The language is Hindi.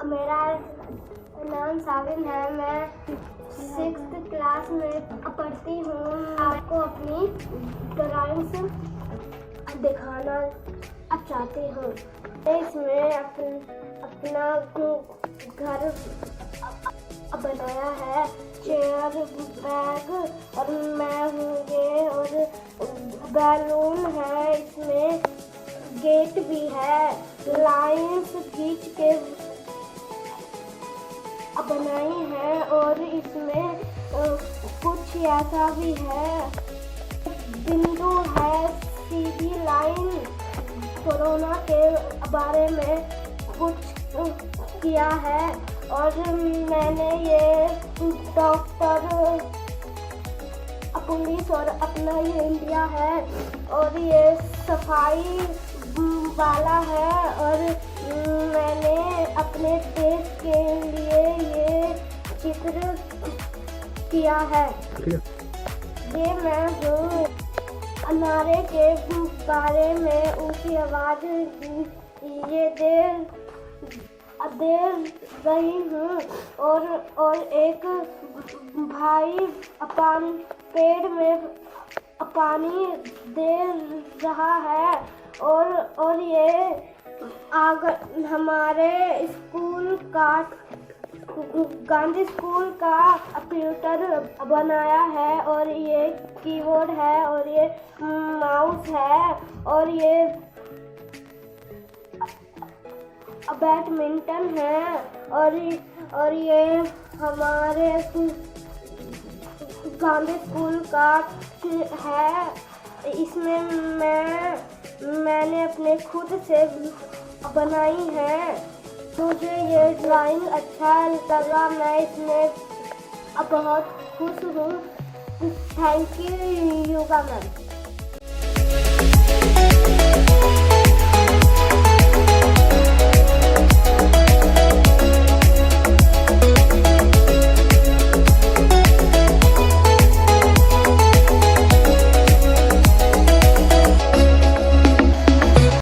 मेरा नाम साविन है। मैं 6th क्लास में पढ़ती हूँ। आपको अपनी ड्राइंग्स दिखाना चाहती हूँ। इसमें अपना घर बनाया है, चेयर, बैग और मैं हूँ ये, और बैलून है, इसमें गेट भी है, लाइंस खींच के बनाई है, और इसमें कुछ ऐसा भी है, बिंदु है, सीधी लाइन। कोरोना के बारे में कुछ किया है, और मैंने ये डॉक्टर, पुलिस और अपना ये इंडिया है, और ये सफाई वाला है, और मैंने अपने देश के लिए ये चित्र किया है। ये मैं हूँ। अनारे के बारे में ऊंची आवाज ये दे रही हूँ, और एक भाई पेड़ में पानी दे रहा है, और ये हमारे स्कूल का, गांधी स्कूल का कंप्यूटर बनाया है, और ये कीबोर्ड है, और ये माउस है, और ये बैडमिंटन है, और ये हमारे गांधी स्कूल का है। इसमें मैंने अपने खुद से बनाई है। मुझे ये ड्राइंग अच्छा लगा, मैं इसमें बहुत खुश हूँ। Thank you yoga ma'am.